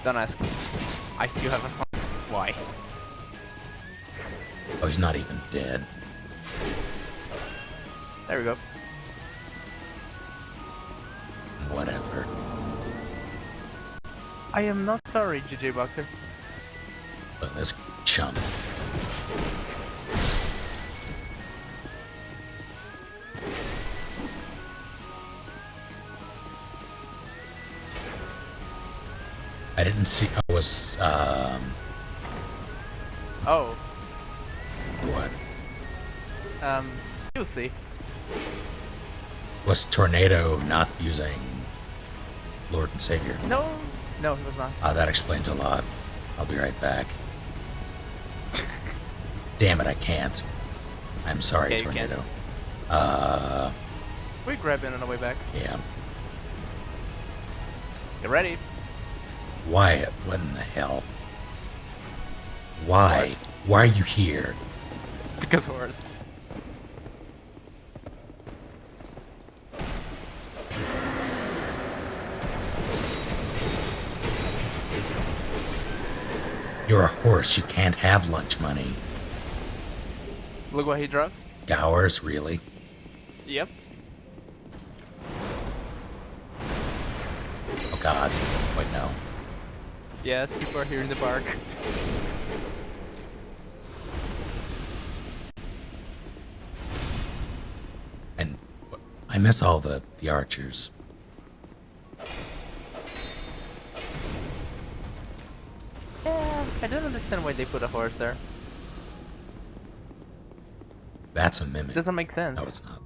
Don't ask me. You haven't. Why? Oh, he's not even dead. There we go. Whatever. I am not sorry, GG Boxer. Look, this chump. I didn't see. I was. Oh. What? You'll see. Was Tornado not using Lord and Savior? No, no, it was not. That explains a lot. I'll be right back. Damn it, I can't. I'm sorry, Yeah, Tornado. We grab in on the way back. Yeah. Get ready. Why? What in the hell? Why? Horse. Why are you here? Because horse. You're a horse. You can't have lunch money. Look what he draws. Gowers, really? Yep. Oh God. Wait, no. Yes, people are here in the park. And I miss all the archers. Yeah, I don't understand why they put a horse there. That's a mimic. Doesn't make sense. No, it's not.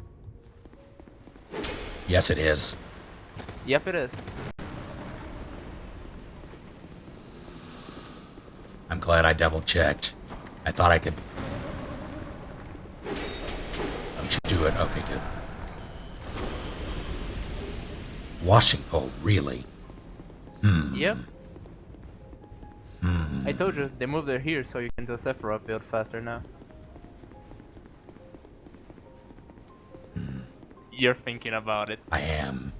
Yes, it is. Yep, it is. I'm glad I double checked. I thought I could. Don't you do it? Okay, good. Washing pole, really? Yep. I told you, they moved it here so you can do Sephiroth build faster now. You're thinking about it. I am.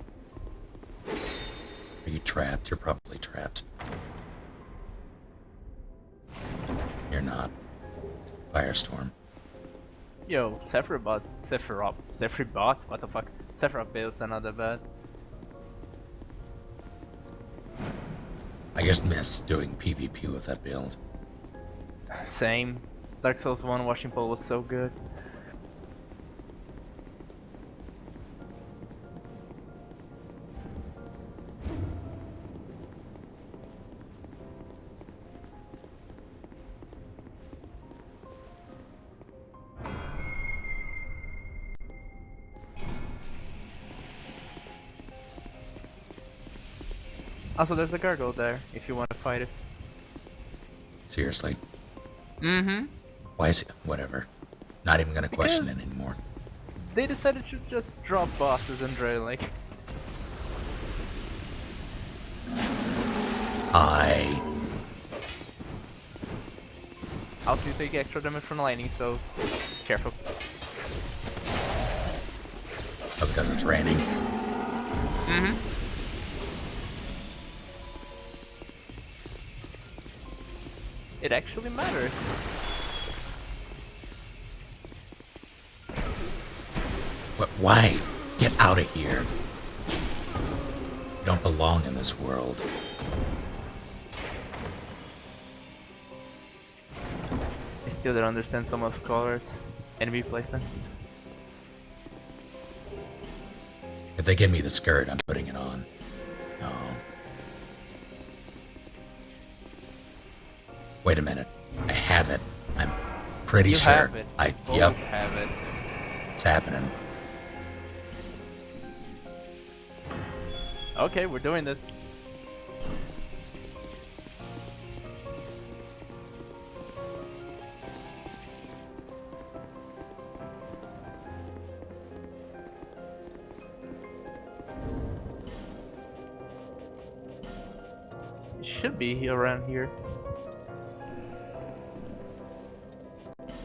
Are you trapped? You're probably trapped. You're not. Firestorm. Yo, Sephiroth, what the fuck? Sephiroth builds another bad. I just miss doing PvP with that build. Same. Dark Souls 1 washing pole was so good. Also, there's a gargoyle there, if you want to fight it. Seriously. Mm-hmm. Why is it? Whatever. Not even gonna question it anymore. They decided to just drop bosses in Dre, like... Also, you take extra damage from lightning, so... careful. Oh, because it's raining. Mm-hmm. It actually matters. What? Why? Get out of here. You don't belong in this world. I still don't understand some of Scholar's enemy placement. If they give me the skirt, I'm putting it on. No. Wait a minute. I have it. I'm pretty You sure. have it. You Yep. have it. It's happening. Okay, we're doing this. It should be around here.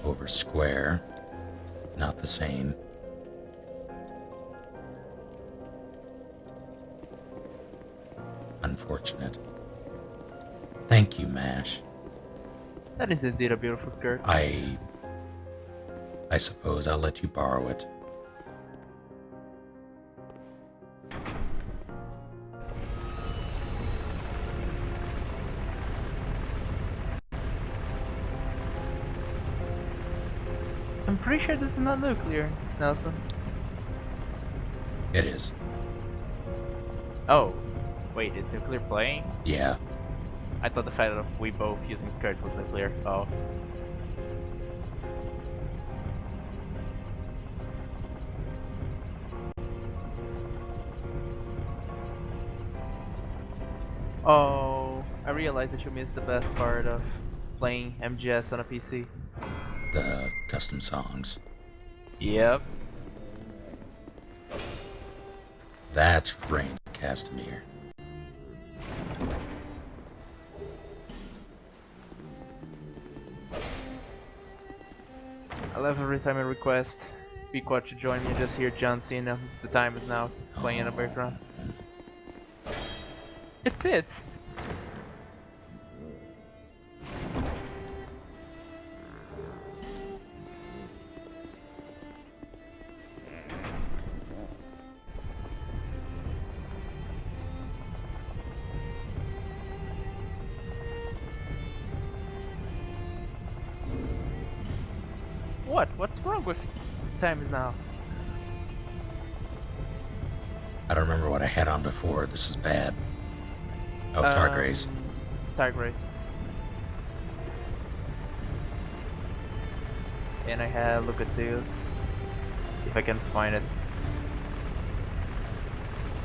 Over square. Not the same. Unfortunate. Thank you, Mash. That is indeed a beautiful skirt. I suppose I'll let you borrow it. I'm pretty sure this is not nuclear, Nelson. It is. Oh, wait, it's nuclear playing? Yeah. I thought the fact that we both using skirts was nuclear. Oh. Oh, I realized that you missed the best part of playing MGS on a PC. The custom songs. Yep. That's Rain Castamere. I love every time I request Pequot to join me, just hear John Cena, the time is now, playing in the background. It fits! What? What's wrong with time is now? I don't remember what I had on before. This is bad. Oh, Targ Race. Targ Race. And I had Lucatius. If I can find it.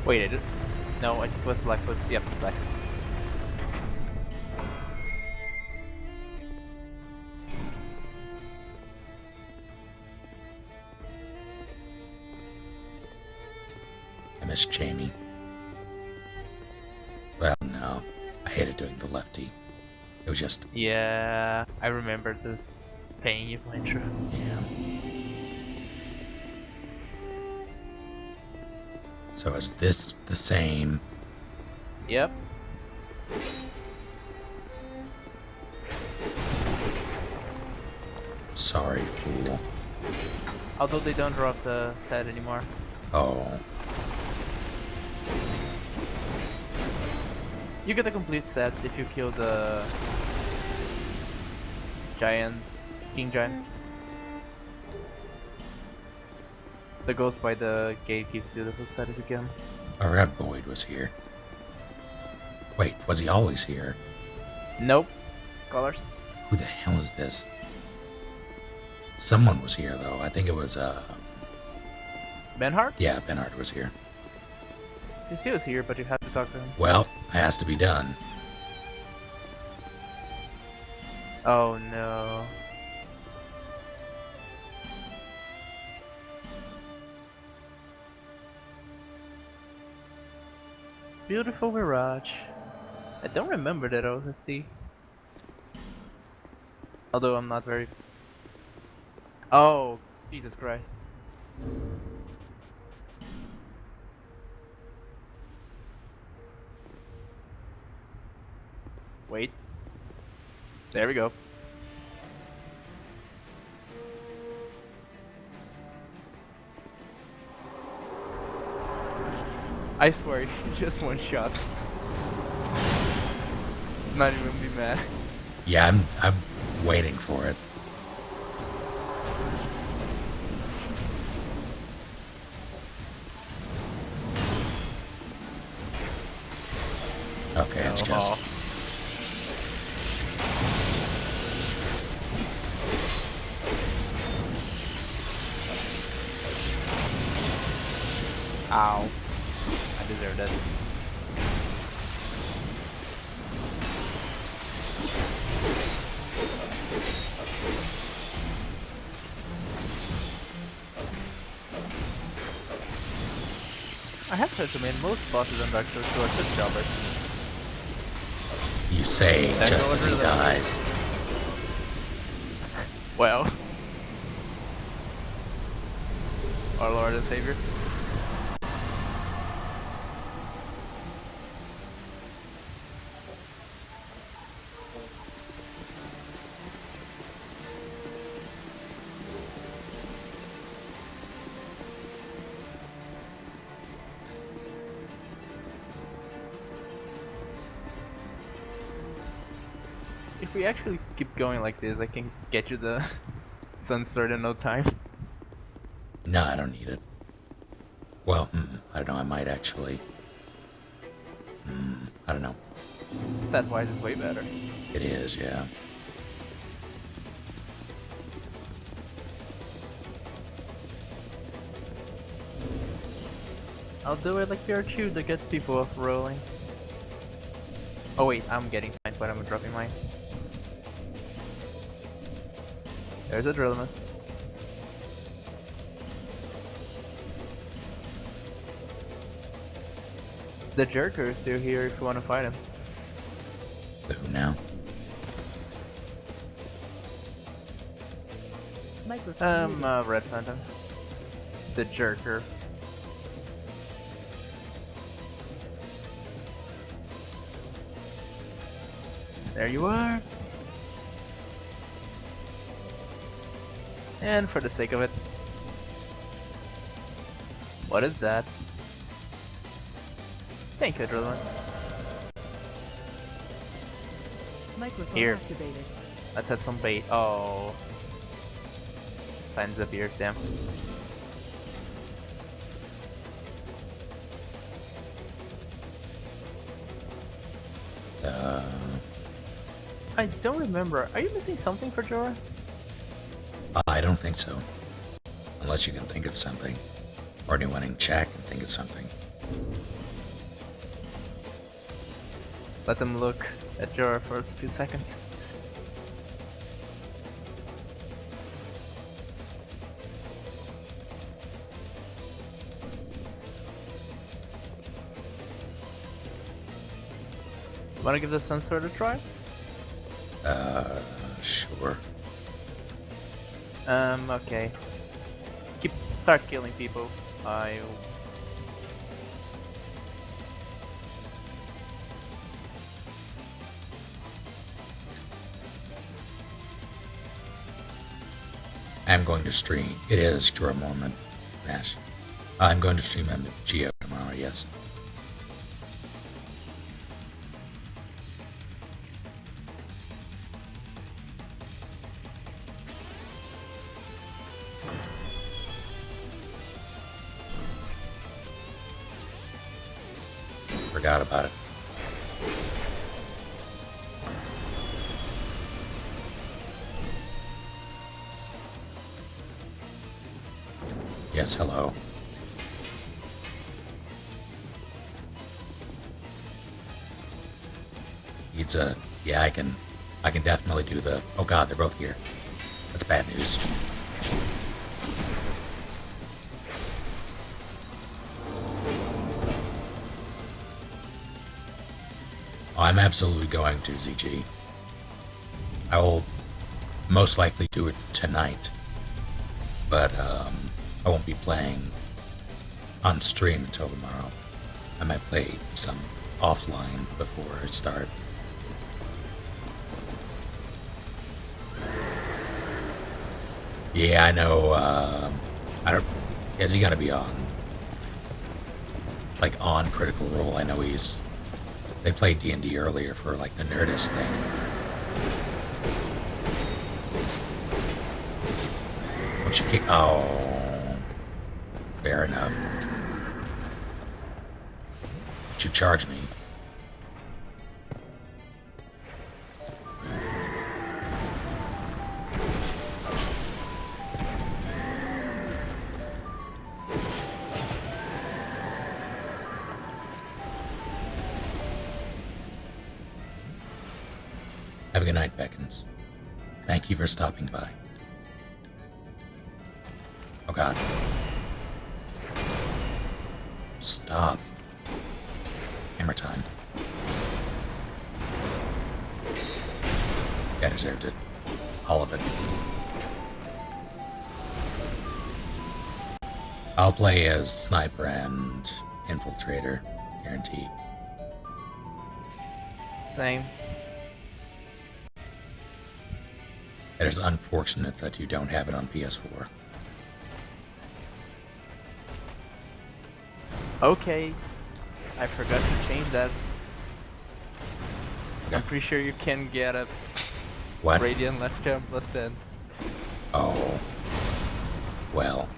Wait, I did. No, it was Blackfoot. Yep, Black. I miss Jamie. Well, no. I hated doing the lefty. It was just... Yeah, I remember the pain you went through. Yeah. So is this the same? Yep. Sorry, fool. Although they don't drop the set anymore. Oh. You get a complete set if you kill the giant, king giant. The ghost by the gate gives you the full set if you kill him. I forgot Boyd was here. Wait, was he always here? Nope. Colors. Who the hell is this? Someone was here, though. I think it was, Benhart? Yeah, Benhart was here. He was here, but you have to talk to him. Well, it has to be done. Oh no. Beautiful Mirage. I don't remember that OST. Although I'm not very... Oh, Jesus Christ. Wait. There we go. I swear, if you just one shots. Not even be mad. Yeah, I'm waiting for it. Okay, it's just... Ow. I deserve that. I have heard to mean most bosses on Dark Souls 2 are good jobbers. You say just as he dies. Well. Our Lord and Savior. if we actually keep going like this, I can get you the Sun Sword in no time. No, I don't need it. Well, I don't know. I might actually. I don't know. Stat-wise, it's way better. It is, yeah. I'll do it like PRQ to get people off rolling. Oh wait, I'm getting signed, but I'm dropping mine. There's a drill miss. The Jerker is still here if you want to fight him. The who now? Red Phantom. The Jerker. There you are. And for the sake of it. What is that? Thank you, Drillman. Microphone Here. activated. Let's have some bait. Oh. Signs up here, damn. I don't remember. Are you missing something for Jorah? I don't think so. Unless you can think of something. Or anyone in chat can think of something. Let them look at Jorah for a few seconds. Wanna give the Sun Sword a try? Sure. Okay. Start killing people. I'm going to stream. It is Jorah Mormon. Nash. I'm going to stream on Geo tomorrow, yes. Forgot about it. Yes, hello. It's yeah, I can definitely do the, oh god, they're both here. That's bad news. I'm absolutely going to, ZG. I will most likely do it tonight, but I won't be playing on stream until tomorrow. I might play some offline before I start. Yeah, I know, I don't, is he gonna be on? Like, on Critical Role? I know they played D&D earlier for, like, the Nerdist thing. Once you kick, oh, fair enough. But you charge me. Have a good night, Beckons. Thank you for stopping by. Oh god. Stop. Hammer time. I deserved it. All of it. I'll play as Sniper and Infiltrator. Guaranteed. Same. It is unfortunate that you don't have it on PS4. Okay. I forgot to change that. Okay. I'm pretty sure you can get it. What? Radiant left jam plus 10. Oh. Well.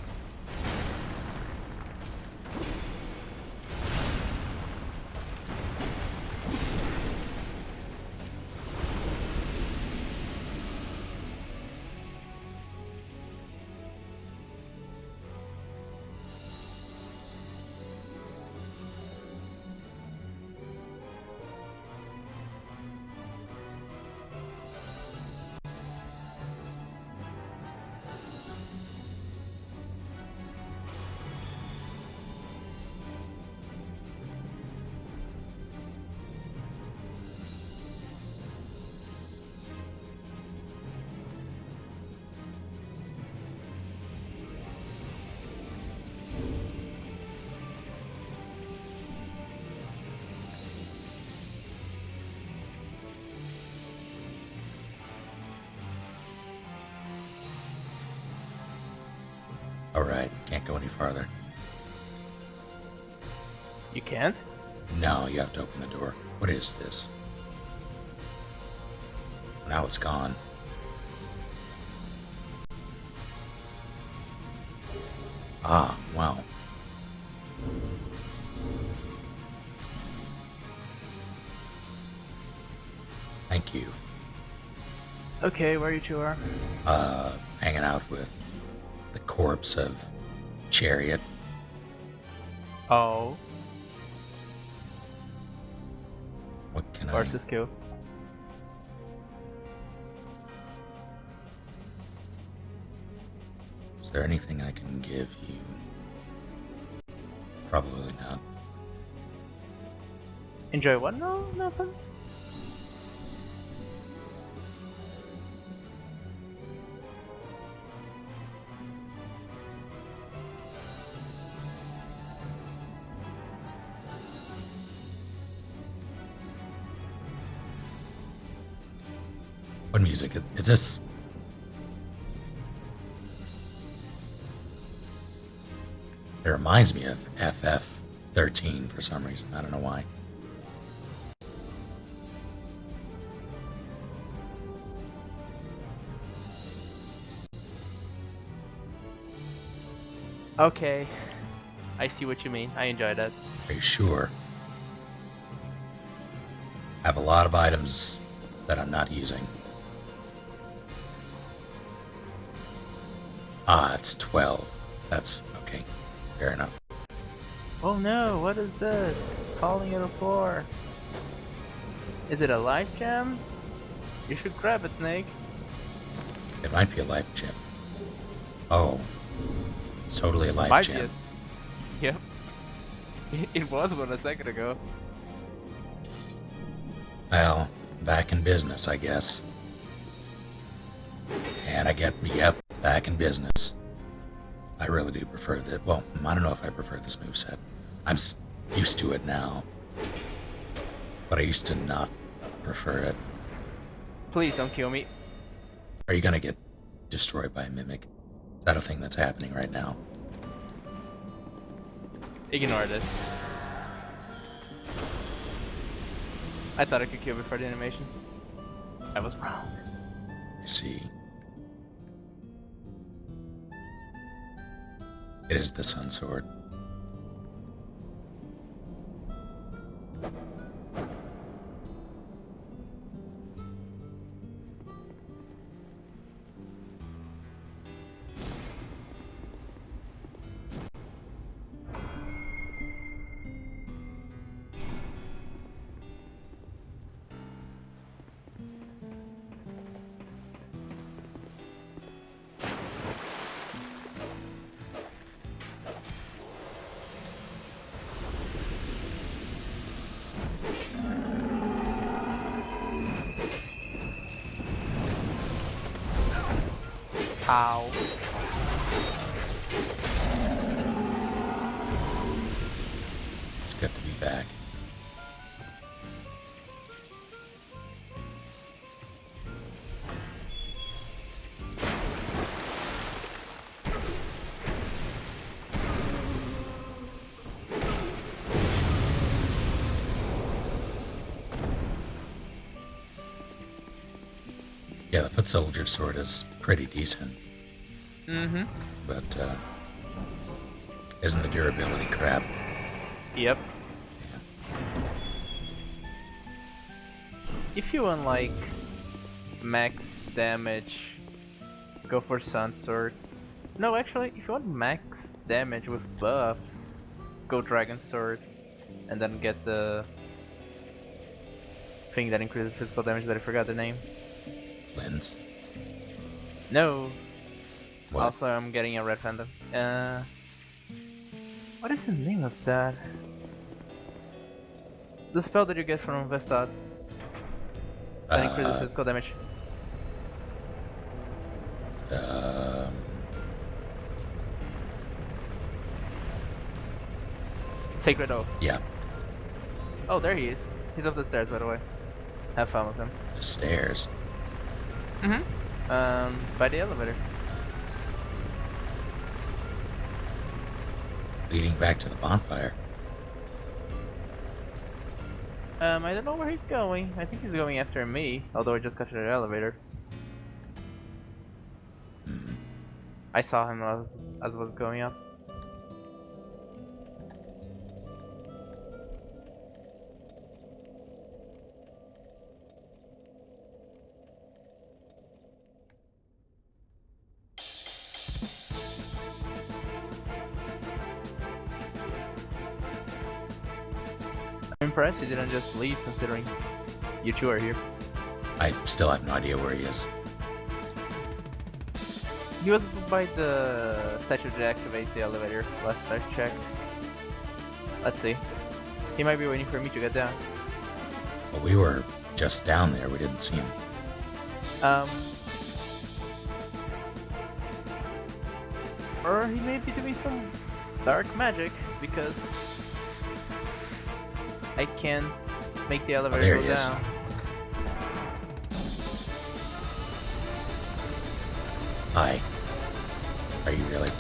Alright, can't go any farther. You can't? No, you have to open the door. What is this? Now it's gone. Ah, wow. Thank you. Okay, where you two are? Hanging out with the corpse of Chariot. Oh, What can where's I... this kill? Is there anything I can give you? Probably not. Enjoy what? No, nothing. What music? Is this... It reminds me of FF13 for some reason. I don't know why. Okay, I see what you mean. I enjoy that. Are you sure? I have a lot of items that I'm not using. Ah, it's 12. That's okay. Fair enough. Oh no, what is this? Calling it a floor. Is it a life gem? You should grab it, Snake. It might be a life gem. Oh. It's totally a life Might gem. be. Yep. It was one a second ago. Well, back in business, I guess. And I get, yep, back in business. I really do prefer that. Well, I don't know if I prefer this moveset. I'm used to it now. But I used to not prefer it. Please don't kill me. Are you gonna get destroyed by a mimic? Is that a thing that's happening right now? Ignore this. I thought I could kill before the animation. I was wrong. You see. It is the Sun Sword. Ow. It's good to be back. Yeah, the foot soldier sword is pretty decent, Mm-hmm. but isn't the durability crap? Yep. Yeah. If you want like max damage, go for Sun Sword. No, actually, if you want max damage with buffs, go Dragon Sword, and then get the thing that increases physical damage that I forgot the name. Lens. No. What? Also, I'm getting a Red Phantom. What is the name of that? The spell that you get from Vestad that increases physical damage. Um, Sacred Oath. yeah, Oh, there he is. He's up the stairs, by the way. Have fun with him. the stairs. By the elevator. Leading back to the bonfire. I don't know where he's going. I think he's going after me, although I just got to the elevator. I saw him as I was going up. I'm impressed he didn't just leave, considering you two are here. I still have no idea where he is. He was by the statue to activate the elevator last I checked. Let's see. He might be waiting for me to get down. But we were just down there. We didn't see him. Or he may be doing some dark magic, because I can't make the elevator there go he is. down. Hi. Are you really?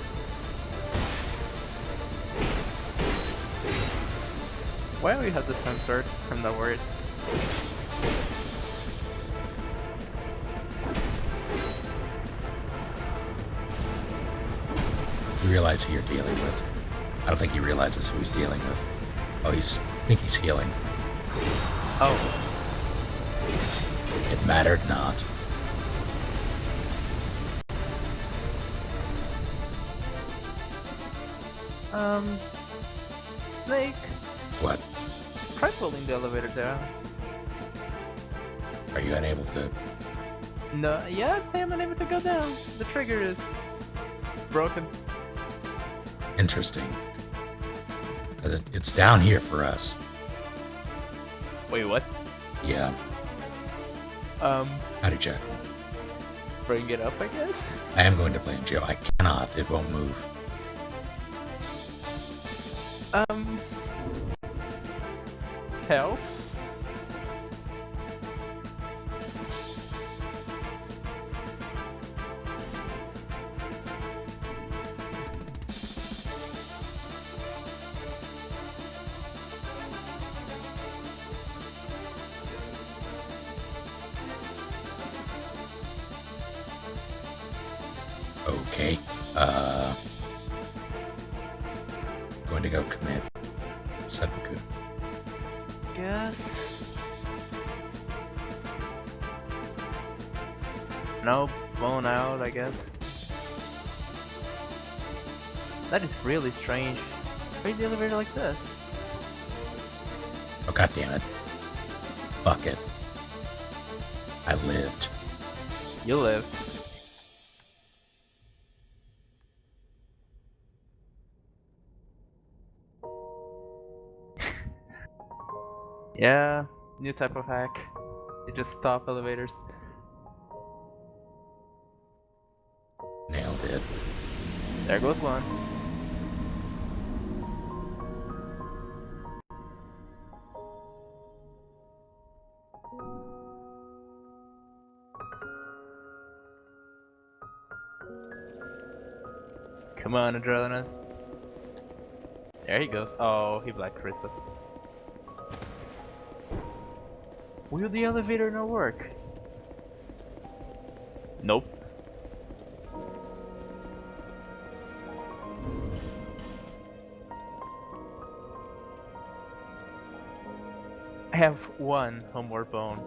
Why do we have the sensor? I'm not worried. You realize who you're dealing with. I don't think he realizes who he's dealing with. Oh, I think he's healing. Oh, It mattered not. Snake, What? try pulling the elevator down. Are you unable to? No, yes, I am unable to go down. The trigger is broken. Interesting. 'Cause it's down here for us. Wait, what? Yeah. Howdy, Jack. Bring it up, I guess? I am going to blame Joe. I cannot. It won't move. Help? Okay. Going to go commit seppuku. Guess. No, blown out, I guess. That is really strange. Why is the elevator like this? Oh, god damn it. Fuck it. I lived. You live. Yeah, new type of hack. You just stop elevators. Nailed it. There goes one. Come on, Adrenaline. There he goes. Oh, he Black Crystal. Will the elevator not work? Nope. I have one homeward bone.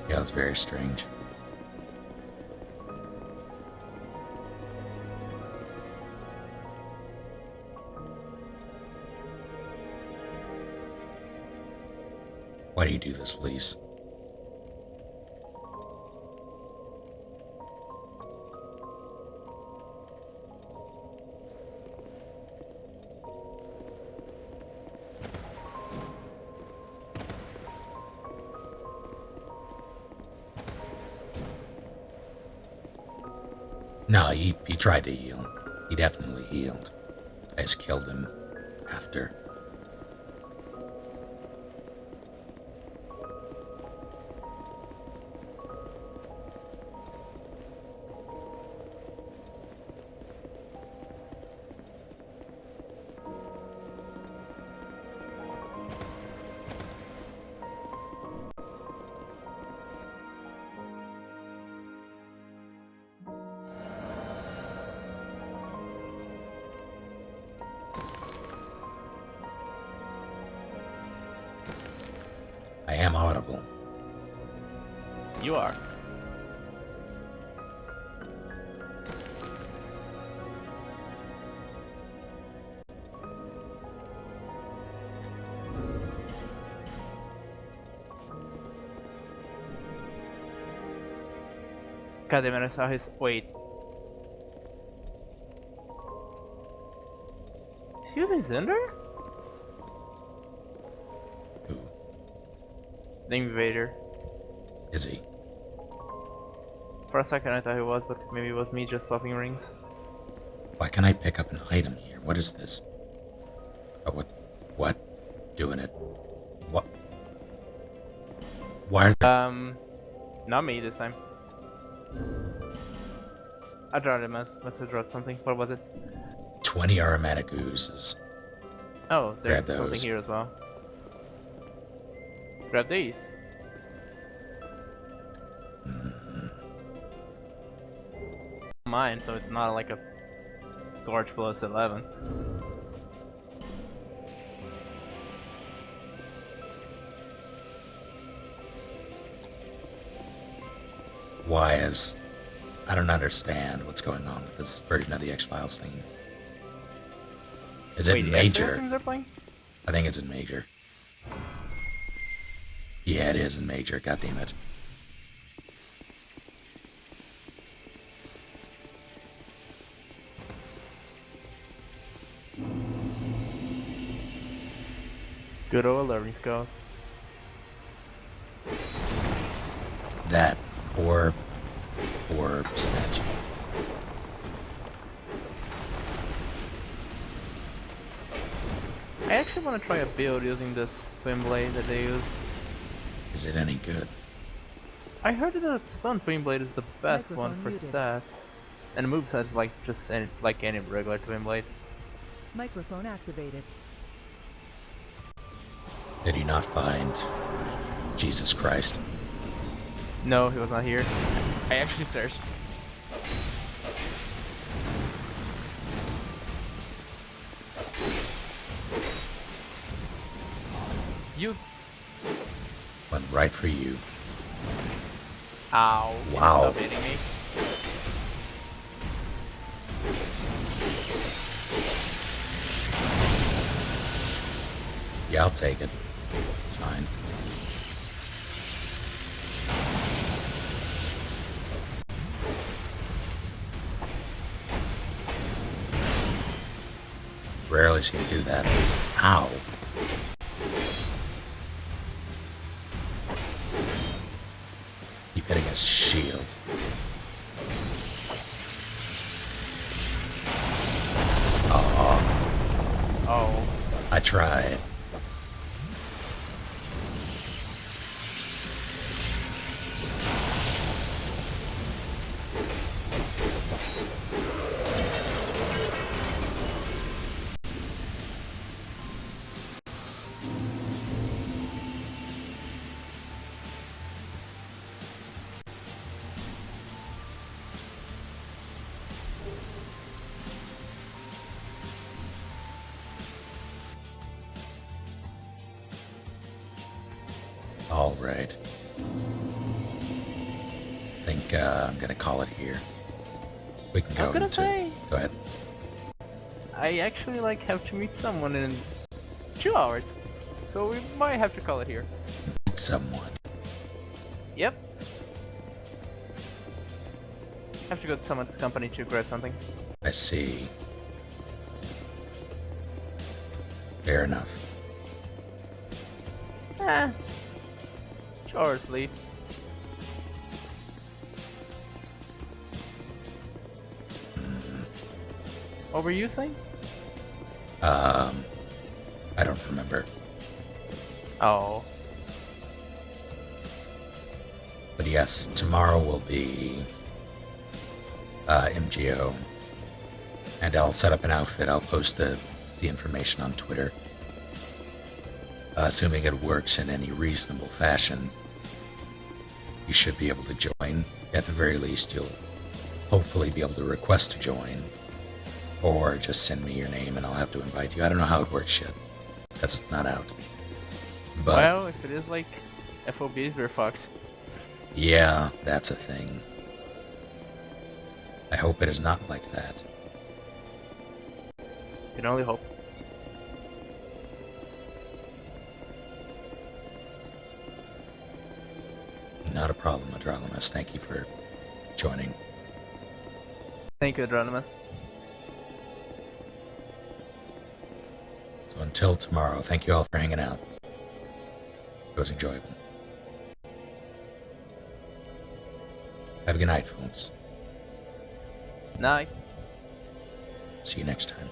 Yeah, it's very strange. Why do you do this, Lise? No, he tried to heal. He definitely healed. I just killed him after. I am audible. You are. God damn it, I saw his. Wait. Is he using Zinder? Who The invader. is he? For a second I thought he was, but maybe it was me just swapping rings. Why can't I pick up an item here? What is this? Oh, what? Doing it. What? Why are there... Not me this time. I dropped a must have dropped something. What was it? 20 aromatic oozes? Oh, there's Grab those. something here as well. Grab these. It's mine, so it's not like a torch plus 11. Why is... I don't understand what's going on with this version of the X-Files thing. Is it Wait, in the X-Files Major? things they're playing? I think it's in Major. Yeah, it is in Major, god damn it. Good old learning skills. That poor statue. I actually want to try a build using this twin blade that they use. Is it any good? I heard that stun twin blade is the best one Microphone for muted. stats, and the moveset is like just like any regular twin blade. Microphone activated. Did he not find Jesus Christ? No, he was not here. I actually searched. You. Went right for you. Ow. Wow. Stop hitting me. Yeah, I'll take it. It's fine. Rarely see him do that. Ow. Keep hitting his shield. Oh. I tried. All right. I think I'm gonna call it here. We can go I'm gonna into. say Go ahead. I actually have to meet someone in 2 hours, so we might have to call it here. Meet someone. Yep. Have to go to someone's company to grab something. I see. Fair enough. Eh. 2 hours late. What were you saying? I don't remember. Oh. But yes, tomorrow will be MGO. And I'll set up an outfit. I'll post the information on Twitter. Assuming it works in any reasonable fashion, you should be able to join. At the very least, you'll hopefully be able to request to join. Or just send me your name and I'll have to invite you. I don't know how it works yet. That's not out. But Well, if it is FOBs, we're fucked. yeah, that's a thing. I hope it is not like that. Can only hope. Not a problem, Adrolimus. Thank you for joining. Thank you, Adronimus. So until tomorrow, thank you all for hanging out. It was enjoyable. Have a good night, folks. Night. See you next time.